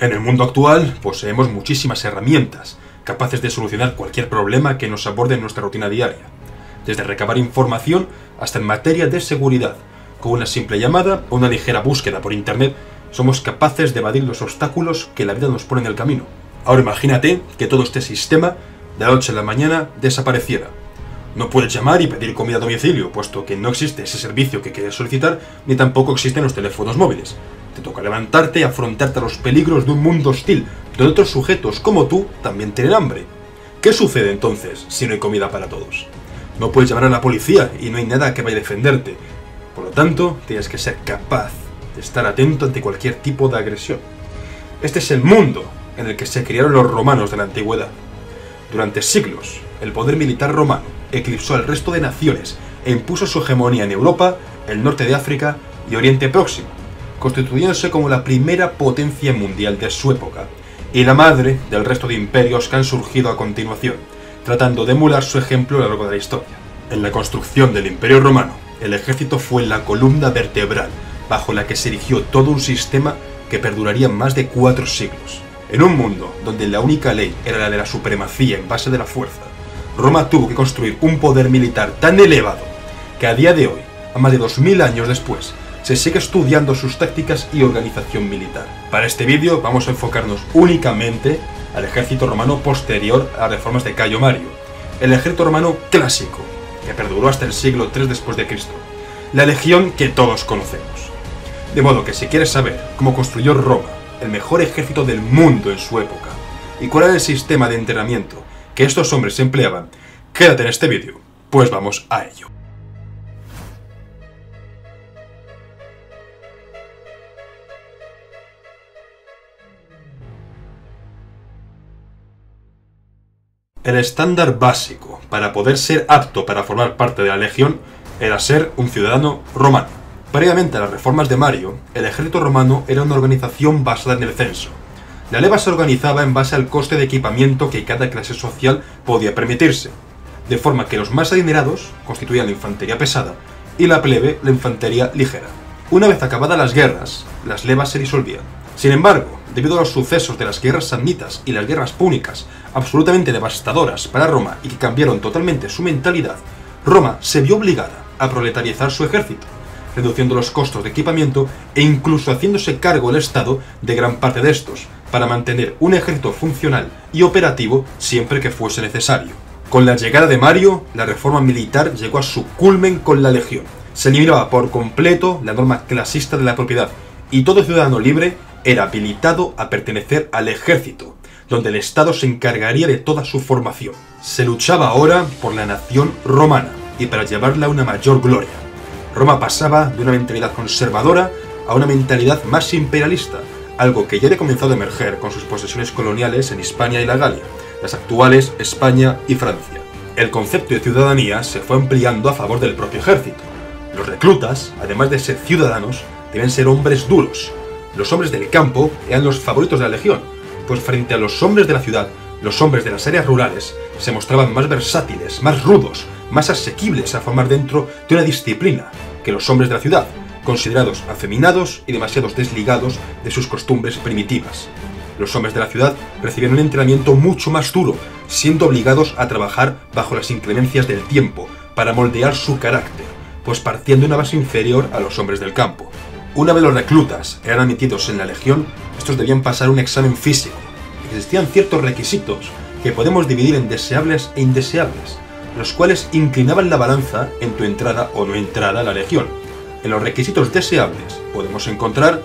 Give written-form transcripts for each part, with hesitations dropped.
En el mundo actual poseemos muchísimas herramientas capaces de solucionar cualquier problema que nos aborde en nuestra rutina diaria, desde recabar información hasta en materia de seguridad. Con una simple llamada o una ligera búsqueda por internet somos capaces de evadir los obstáculos que la vida nos pone en el camino. Ahora imagínate que todo este sistema de la noche a la mañana desapareciera. No puedes llamar y pedir comida a domicilio, puesto que no existe ese servicio que quieres solicitar, ni tampoco existen los teléfonos móviles. Te toca levantarte y afrontarte a los peligros de un mundo hostil, donde otros sujetos como tú también tienen hambre. ¿Qué sucede entonces si no hay comida para todos? No puedes llamar a la policía y no hay nada que vaya a defenderte. Por lo tanto, tienes que ser capaz de estar atento ante cualquier tipo de agresión. Este es el mundo en el que se criaron los romanos de la antigüedad. Durante siglos, el poder militar romano eclipsó al resto de naciones e impuso su hegemonía en Europa, el norte de África y Oriente Próximo, constituyéndose como la primera potencia mundial de su época y la madre del resto de imperios que han surgido a continuación, tratando de emular su ejemplo a lo largo de la historia. En la construcción del Imperio Romano, el ejército fue la columna vertebral bajo la que se erigió todo un sistema que perduraría más de 4 siglos. En un mundo donde la única ley era la de la supremacía en base de la fuerza, Roma tuvo que construir un poder militar tan elevado que a día de hoy, a más de 2000 años después, se sigue estudiando sus tácticas y organización militar. Para este vídeo vamos a enfocarnos únicamente al ejército romano posterior a las reformas de Cayo Mario, el ejército romano clásico, que perduró hasta el siglo III después de Cristo, la legión que todos conocemos. De modo que si quieres saber cómo construyó Roma, el mejor ejército del mundo en su época, y cuál era el sistema de entrenamiento que estos hombres empleaban, quédate en este vídeo, pues vamos a ello. El estándar básico para poder ser apto para formar parte de la legión era ser un ciudadano romano. Previamente a las reformas de Mario, el ejército romano era una organización basada en el censo. La leva se organizaba en base al coste de equipamiento que cada clase social podía permitirse, de forma que los más adinerados constituían la infantería pesada y la plebe la infantería ligera. Una vez acabadas las guerras, las levas se disolvían. Sin embargo, debido a los sucesos de las guerras samnitas y las guerras púnicas, absolutamente devastadoras para Roma y que cambiaron totalmente su mentalidad, Roma se vio obligada a proletarizar su ejército, reduciendo los costos de equipamiento e incluso haciéndose cargo el Estado de gran parte de estos, para mantener un ejército funcional y operativo siempre que fuese necesario. Con la llegada de Mario, la reforma militar llegó a su culmen con la legión. Se eliminaba por completo la norma clasista de la propiedad, y todo ciudadano libre era habilitado a pertenecer al ejército, donde el Estado se encargaría de toda su formación. Se luchaba ahora por la nación romana y para llevarla a una mayor gloria. Roma pasaba de una mentalidad conservadora a una mentalidad más imperialista, algo que ya había comenzado a emerger con sus posesiones coloniales en Hispania y la Galia, las actuales España y Francia. El concepto de ciudadanía se fue ampliando a favor del propio ejército. Los reclutas, además de ser ciudadanos, deben ser hombres duros. Los hombres del campo eran los favoritos de la legión, pues frente a los hombres de la ciudad, los hombres de las áreas rurales se mostraban más versátiles, más rudos, más asequibles a formar dentro de una disciplina que los hombres de la ciudad, considerados afeminados y demasiado desligados de sus costumbres primitivas. Los hombres de la ciudad recibían un entrenamiento mucho más duro, siendo obligados a trabajar bajo las inclemencias del tiempo para moldear su carácter, pues partían de una base inferior a los hombres del campo. Una vez los reclutas eran admitidos en la legión, estos debían pasar un examen físico. Existían ciertos requisitos que podemos dividir en deseables e indeseables, los cuales inclinaban la balanza en tu entrada o no entrada a la legión. En los requisitos deseables podemos encontrar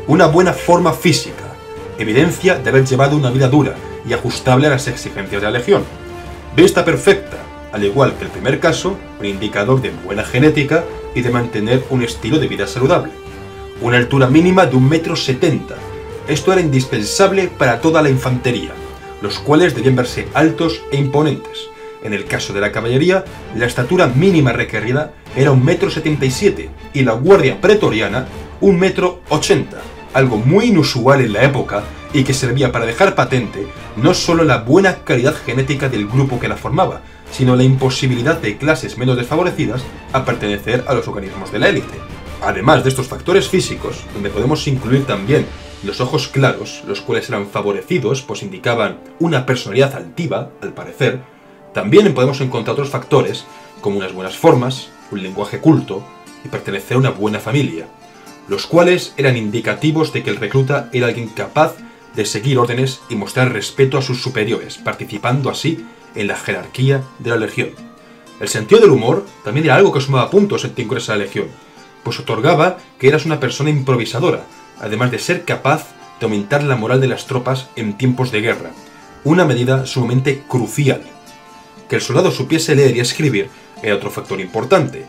una buena forma física, evidencia de haber llevado una vida dura y ajustable a las exigencias de la legión. Vista perfecta, al igual que el primer caso, un indicador de buena genética y de mantener un estilo de vida saludable. Una altura mínima de 1,70 m. Esto era indispensable para toda la infantería, los cuales debían verse altos e imponentes. En el caso de la caballería, la estatura mínima requerida era 1,77 m y la guardia pretoriana 1,80 m, algo muy inusual en la época y que servía para dejar patente no solo la buena calidad genética del grupo que la formaba, sino la imposibilidad de clases menos desfavorecidas a pertenecer a los organismos de la élite. Además de estos factores físicos, donde podemos incluir también Los ojos claros, los cuales eran favorecidos, pues indicaban una personalidad altiva, al parecer. También podemos encontrar otros factores, como unas buenas formas, un lenguaje culto y pertenecer a una buena familia, los cuales eran indicativos de que el recluta era alguien capaz de seguir órdenes y mostrar respeto a sus superiores, participando así en la jerarquía de la legión. El sentido del humor también era algo que sumaba puntos en tu ingreso a la legión, pues otorgaba que eras una persona improvisadora, además de ser capaz de aumentar la moral de las tropas en tiempos de guerra, una medida sumamente crucial. Que el soldado supiese leer y escribir era otro factor importante.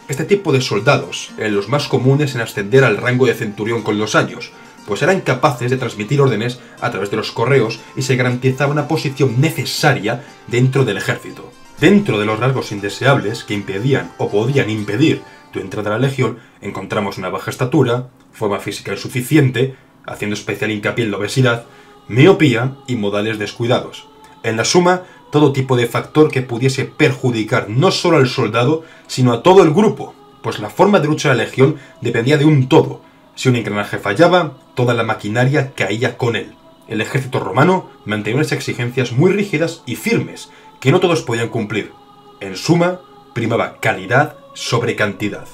Este tipo de soldados eran los más comunes en ascender al rango de centurión con los años, pues eran capaces de transmitir órdenes a través de los correos y se garantizaba una posición necesaria dentro del ejército. Dentro de los rasgos indeseables que impedían o podían impedir tu entrada a la legión, encontramos una baja estatura, forma física insuficiente, haciendo especial hincapié en la obesidad, miopía y modales descuidados. En la suma, todo tipo de factor que pudiese perjudicar no solo al soldado, sino a todo el grupo, pues la forma de lucha de la legión dependía de un todo. Si un engranaje fallaba, toda la maquinaria caía con él. El ejército romano mantenía unas exigencias muy rígidas y firmes, que no todos podían cumplir. En suma, primaba calidad sobre cantidad.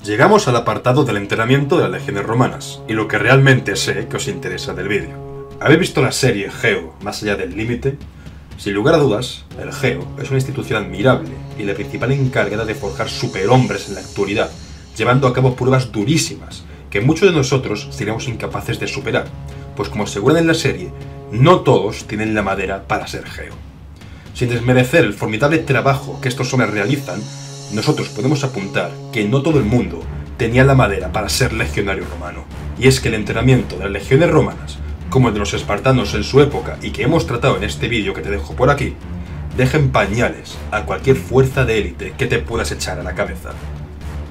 Llegamos al apartado del entrenamiento de las legiones romanas, y lo que realmente sé que os interesa del vídeo. ¿Habéis visto la serie Geo, más allá del límite? Sin lugar a dudas, el Geo es una institución admirable y la principal encargada de forjar superhombres en la actualidad, llevando a cabo pruebas durísimas que muchos de nosotros seríamos incapaces de superar, pues como aseguran en la serie, no todos tienen la madera para ser Geo. Sin desmerecer el formidable trabajo que estos hombres realizan, nosotros podemos apuntar que no todo el mundo tenía la madera para ser legionario romano, y es que el entrenamiento de las legiones romanas, como el de los espartanos en su época y que hemos tratado en este vídeo que te dejo por aquí, deja en pañales a cualquier fuerza de élite que te puedas echar a la cabeza.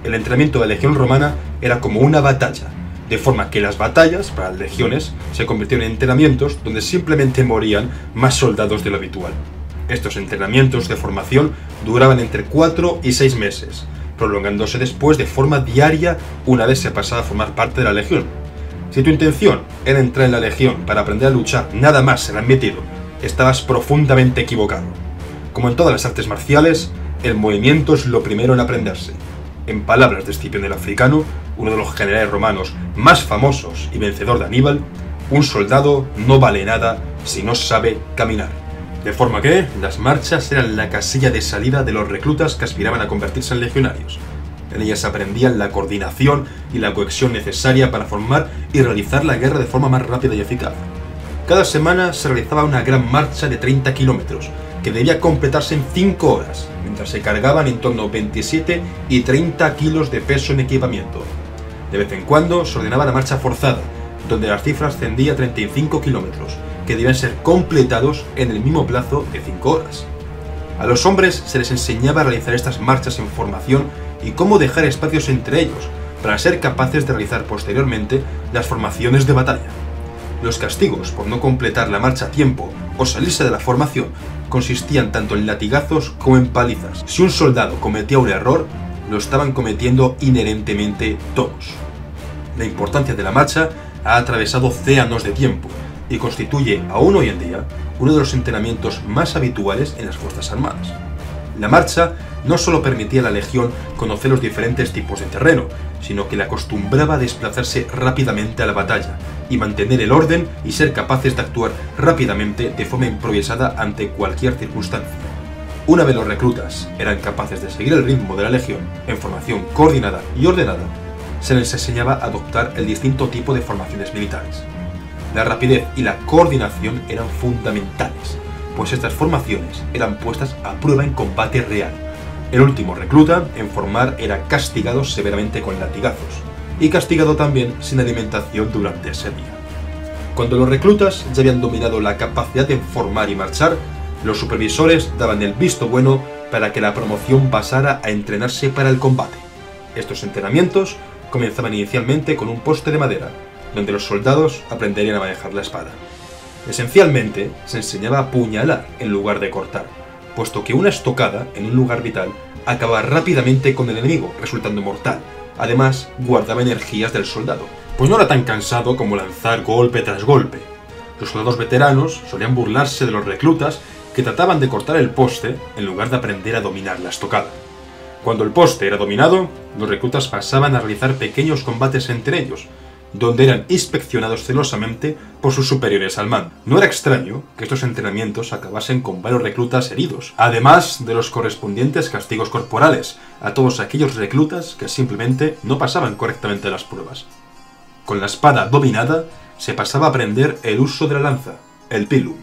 El entrenamiento de la legión romana era como una batalla, de forma que las batallas para las legiones se convirtieron en entrenamientos donde simplemente morían más soldados de lo habitual. Estos entrenamientos de formación duraban entre 4 y 6 meses, prolongándose después de forma diaria una vez se pasaba a formar parte de la legión. Si tu intención era entrar en la legión para aprender a luchar nada más ser admitido, estabas profundamente equivocado. Como en todas las artes marciales, el movimiento es lo primero en aprenderse. En palabras de Escipión el Africano, uno de los generales romanos más famosos y vencedor de Aníbal, un soldado no vale nada si no sabe caminar. De forma que las marchas eran la casilla de salida de los reclutas que aspiraban a convertirse en legionarios. En ellas aprendían la coordinación y la cohesión necesaria para formar y realizar la guerra de forma más rápida y eficaz. Cada semana se realizaba una gran marcha de 30 kilómetros, que debía completarse en 5 horas, mientras se cargaban en torno a 27 y 30 kilos de peso en equipamiento. De vez en cuando se ordenaba la marcha forzada, donde la cifra ascendía a 35 kilómetros, que debían ser completados en el mismo plazo de 5 horas. A los hombres se les enseñaba a realizar estas marchas en formación y cómo dejar espacios entre ellos, para ser capaces de realizar posteriormente las formaciones de batalla. Los castigos por no completar la marcha a tiempo o salirse de la formación consistían tanto en latigazos como en palizas. Si un soldado cometía un error, lo estaban cometiendo inherentemente todos. La importancia de la marcha ha atravesado océanos de tiempo y constituye, aún hoy en día, uno de los entrenamientos más habituales en las Fuerzas Armadas. La marcha no solo permitía a la legión conocer los diferentes tipos de terreno, sino que le acostumbraba a desplazarse rápidamente a la batalla y mantener el orden y ser capaces de actuar rápidamente de forma improvisada ante cualquier circunstancia. Una vez los reclutas eran capaces de seguir el ritmo de la legión en formación coordinada y ordenada, se les enseñaba a adoptar el distinto tipo de formaciones militares. La rapidez y la coordinación eran fundamentales, pues estas formaciones eran puestas a prueba en combate real. El último recluta en formar era castigado severamente con latigazos, y castigado también sin alimentación durante ese día. Cuando los reclutas ya habían dominado la capacidad de formar y marchar, los supervisores daban el visto bueno para que la promoción pasara a entrenarse para el combate. Estos entrenamientos comenzaban inicialmente con un poste de madera, donde los soldados aprenderían a manejar la espada. Esencialmente, se enseñaba a apuñalar en lugar de cortar, puesto que una estocada en un lugar vital acababa rápidamente con el enemigo, resultando mortal, Además, guardaba energías del soldado, pues no era tan cansado como lanzar golpe tras golpe. Los soldados veteranos solían burlarse de los reclutas que trataban de cortar el poste en lugar de aprender a dominar la estocada. Cuando el poste era dominado, los reclutas pasaban a realizar pequeños combates entre ellos, donde eran inspeccionados celosamente por sus superiores al mando. No era extraño que estos entrenamientos acabasen con varios reclutas heridos, además de los correspondientes castigos corporales a todos aquellos reclutas que simplemente no pasaban correctamente las pruebas. Con la espada dominada, se pasaba a aprender el uso de la lanza, el pilum.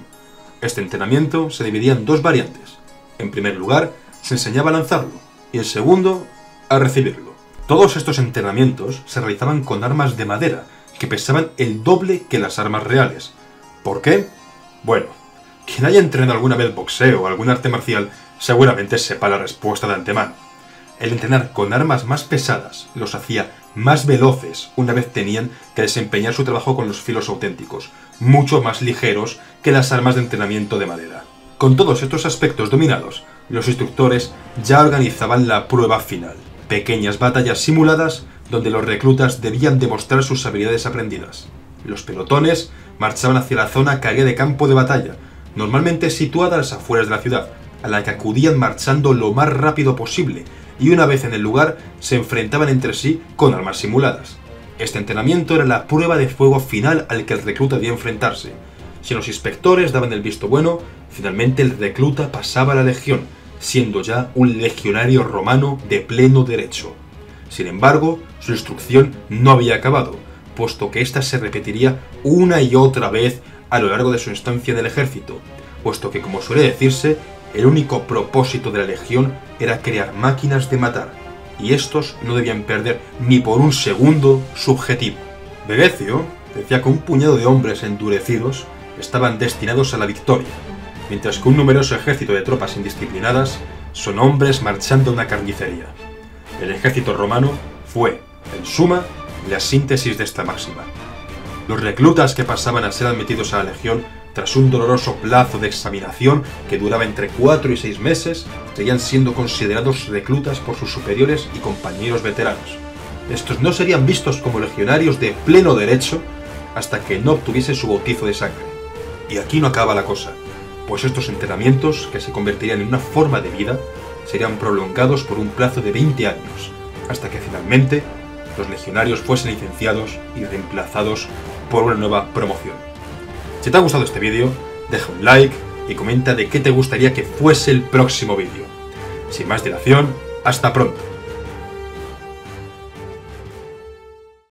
Este entrenamiento se dividía en dos variantes. En primer lugar, se enseñaba a lanzarlo, y en segundo, a recibirlo. Todos estos entrenamientos se realizaban con armas de madera, que pesaban el doble que las armas reales. ¿Por qué? Bueno, quien haya entrenado alguna vez boxeo o algún arte marcial seguramente sepa la respuesta de antemano. El entrenar con armas más pesadas los hacía más veloces una vez tenían que desempeñar su trabajo con los filos auténticos, mucho más ligeros que las armas de entrenamiento de madera. Con todos estos aspectos dominados, los instructores ya organizaban la prueba final. Pequeñas batallas simuladas donde los reclutas debían demostrar sus habilidades aprendidas. Los pelotones marchaban hacia la zona que haría de campo de batalla, normalmente situada a las afueras de la ciudad, a la que acudían marchando lo más rápido posible, y una vez en el lugar se enfrentaban entre sí con armas simuladas. Este entrenamiento era la prueba de fuego final al que el recluta debía enfrentarse. Si los inspectores daban el visto bueno, finalmente el recluta pasaba a la legión, siendo ya un legionario romano de pleno derecho. Sin embargo, su instrucción no había acabado, puesto que ésta se repetiría una y otra vez a lo largo de su estancia en el ejército, puesto que, como suele decirse, el único propósito de la legión era crear máquinas de matar, y estos no debían perder ni por un segundo su objetivo. Vegecio decía que un puñado de hombres endurecidos estaban destinados a la victoria, mientras que un numeroso ejército de tropas indisciplinadas son hombres marchando a una carnicería. El ejército romano fue, en suma, la síntesis de esta máxima. Los reclutas que pasaban a ser admitidos a la legión tras un doloroso plazo de examinación que duraba entre 4 y 6 meses, seguían siendo considerados reclutas por sus superiores y compañeros veteranos. Estos no serían vistos como legionarios de pleno derecho hasta que no obtuviesen su bautizo de sangre. Y aquí no acaba la cosa, pues estos entrenamientos, que se convertirían en una forma de vida, serían prolongados por un plazo de 20 años, hasta que finalmente los legionarios fuesen licenciados y reemplazados por una nueva promoción. Si te ha gustado este vídeo, deja un like y comenta de qué te gustaría que fuese el próximo vídeo. Sin más dilación, hasta pronto.